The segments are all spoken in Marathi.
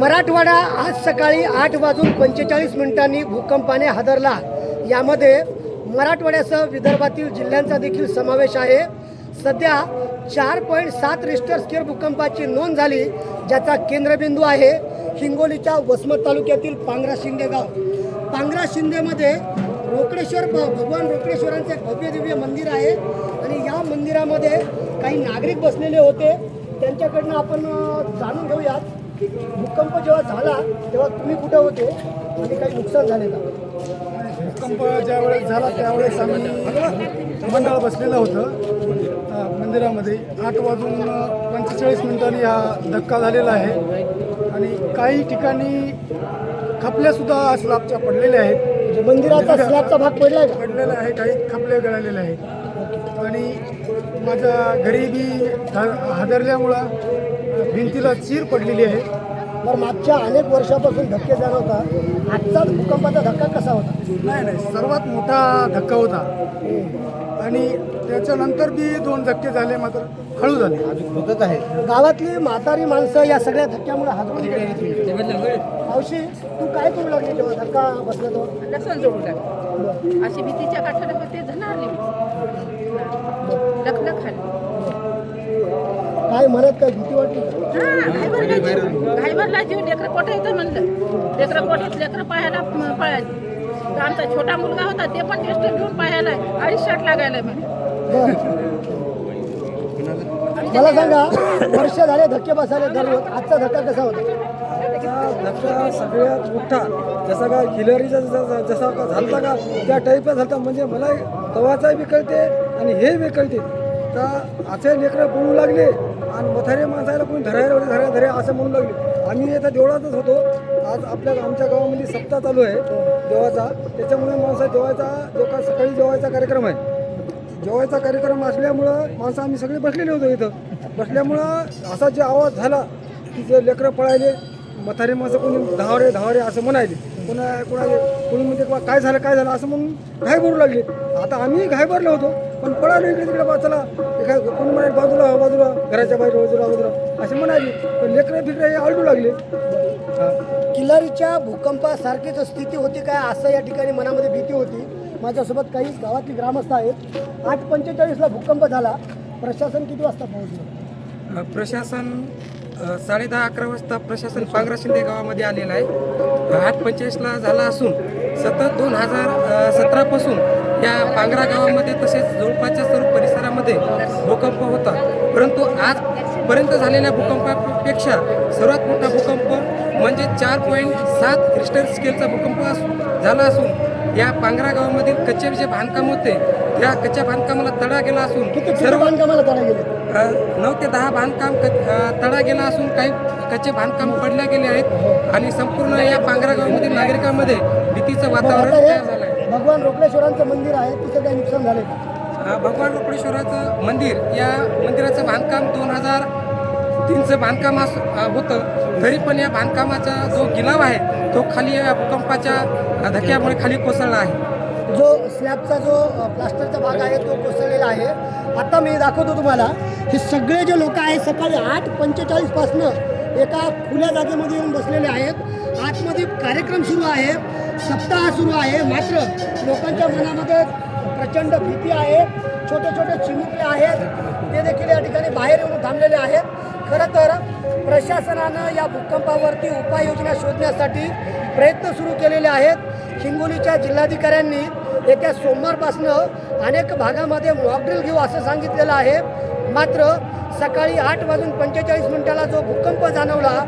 मराठवाडा आज सकाळी 8:45 भूकंपाने हादरला। यामध्ये मराठवाड्यासह विदर्भातील जिल्ह्यांचा देखील समावेश आहे। सध्या 4.7 रिश्टर स्केल भूकंपाची नोंद झाली, ज्याचा केंद्रबिंदू आहे हिंगोलीच्या वसमत तालुक्यातील पांगरा-शिंदे गाव। पांगरा-शिंदेमध्ये रोकडेश्वर भगवान रोकडेश्वरांचे भव्य दिव्य मंदिर आहे आणि या मंदिरामध्ये काही नागरिक बसलेले होते। त्यांच्याकडनं आपण जाणून घेऊयात, भूकंप जेव्हा झाला तेव्हा तुम्ही कुठे होते आणि काही नुकसान झाले का? भूकंप ज्यावेळेस झाला त्यावेळेस आम्ही मंडळ बसलेलं होतं मंदिरामध्ये। 8:45 हा धक्का झालेला आहे आणि काही ठिकाणी खपल्यासुद्धा स्लॅबच्या पडलेल्या आहेत। म्हणजे मंदिराचा स्लॅबचा भाग पडलेला आहे, काही खपले गळालेले आहेत आणि माझ्या घरी बी हादरल्यामुळं भिंतीला चीर पडलेली आहे। तर मागच्या अनेक वर्षापासून धक्के जाणवतात, आजचा भूकंपाचा धक्का कसा होता? नाही, सर्वात मोठा धक्का होता आणि त्याच्यानंतर बी 2 धक्के झाले, मात्र हळू झाले, अजून होतच आहे। गावातली म्हातारी माणसं या सगळ्या धक्क्यामुळे हादरून गेली। मावशी, तू काय करू लागली जेव्हा धक्का बसला तो? लसूण जोडू लागली, अशी भीतीच्या काठाला ते जण आले, लखलख खाली। काय म्हणत, काय भीती वाटली? घाईवरला जीव लेकरं कोठे येतं म्हणलं, लेकरं कोठेच लेकरं पाहायला पळायचे। आमचा छोटा मुलगा होता, ते पण टेस्ट घेऊन पाहायला 2.5 शॉट लागायला म्हणे। मला सांगा, वर्ष झाले धक्के बसायला दररोज, आजचा धक्का कसा होता? धक्का सगळ्यात मोठा, जसा का हिलरीचा जसा का झालता का त्या टाईपचा झालता। म्हणजे मला तवाचा बी कळते आणि हे बी कळते। तर असे लेकरं बोलू लागले आणि मथारे माणसाला कोणी धरायला असं म्हणू लागले। आम्ही आता देवळातच होतो। आज आमच्या गावामध्ये सप्ताह चालू आहे देवाचा, त्याच्यामुळे माणसं जेव्हा सकाळी जेवायचा कार्यक्रम आहे। जेवायचा कार्यक्रम असल्यामुळं माणसं आम्ही सगळे बसलेले होतो इथं। बसल्यामुळं असा जे आवाज झाला की जे लेकरं पळायले, मथारे माणसं कोणी धावरे असं म्हणायले, कोणी म्हणजे काय झालं असं म्हणून घाई भरू लागले। आता आम्ही घाई भरलो होतो, पण पळालो इकडे तिकडे, चला कोणी म्हणाले बाजूला घराच्या बाहेर बाजूला असे म्हणाले, पण लेकरं फिकरं हे आळडू लागले। किल्लारीच्या भूकंपासारखीच स्थिती होती काय, असं या ठिकाणी मनामध्ये भीती होती। माझ्यासोबत काही गावातली ग्रामस्थ आहेत। 8:45 भूकंप झाला, प्रशासन किती वाजता पोहोचलं? प्रशासन 10:30-11 वाजता प्रशासन पांगरा-शिंदे गावामध्ये आलेलं आहे। 8:45 झाला असून सतत 2017 पासून या पांगरा गावामध्ये तसेच जवळपासच्या सर्व परिसरामध्ये भूकंप होता, परंतु आजपर्यंत झालेल्या भूकंपापेक्षा सर्वात मोठा भूकंप म्हणजे 4.7 रिश्टर स्केलचा भूकंप झाला असून या पांगरा गावामधील कच्चे जे बांधकाम होते त्या कच्च्या बांधकामाला तडा गेला असून सर्व बांधकामाला तडा गेले? 9 ते 10 बांधकाम तडा गेला असून काही कच्चे बांधकाम पडले गेले आहेत आणि संपूर्ण या पांगरा गावामधील नागरिकांमध्ये भीतीचं वातावरण तयार झालं आहे। भगवान रोकडेश्वरांचं मंदिर आहे, तिथं काही नुकसान झाले का? भगवान रोकडेश्वराचं मंदिर, या मंदिराचं बांधकाम 2003चं बांधकाम होतं, तरी पण या बांधकामाचा जो गिलाव आहे तो खाली या भूकंपाच्या धक्क्यामुळे खाली कोसळला आहे। जो स्लॅबचा जो प्लास्टरचा भाग आहे तो कोसळलेला आहे। आता मी दाखवतो तुम्हाला, हे सगळे जे लोक आहेत सकाळी 8:45 पासनं एका खुल्या जागेमध्ये येऊन बसलेले आहेत। आतमध्ये कार्यक्रम सुरू आहे, सप्ताह सुरू आहे, मात्र लोकांच्या मनामध्ये प्रचंड भीती आहे। छोटे छोटे चिमुकले आहेत, ते देखील या ठिकाणी बाहेर येऊन थांबलेले आहेत। खरं तर प्रशासनानं या भूकंपावरती उपाययोजना शोधण्यासाठी प्रयत्न सुरू केलेले आहेत। हिंगोलीच्या जिल्हाधिकाऱ्यांनी येत्या सोमवारपासनं अनेक भागामध्ये मॉकड्रिल घेऊ असं सांगितलेलं आहे। मात्र सकाळी 8:45 जो भूकंप जाणवला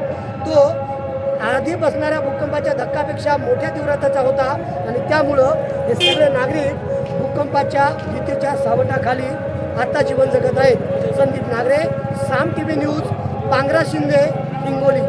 तो आधी बसणाऱ्या भूकंपाच्या धक्कापेक्षा मोठ्या तीव्रतेचा होता आणि त्यामुळं हे सगळे नागरिक भूकंपाच्या भीतीच्या सावटाखाली आता जीवन जगत आहेत। संदीप नागरे, साम TV न्यूज, पांगरा-शिंदे, हिंगोली।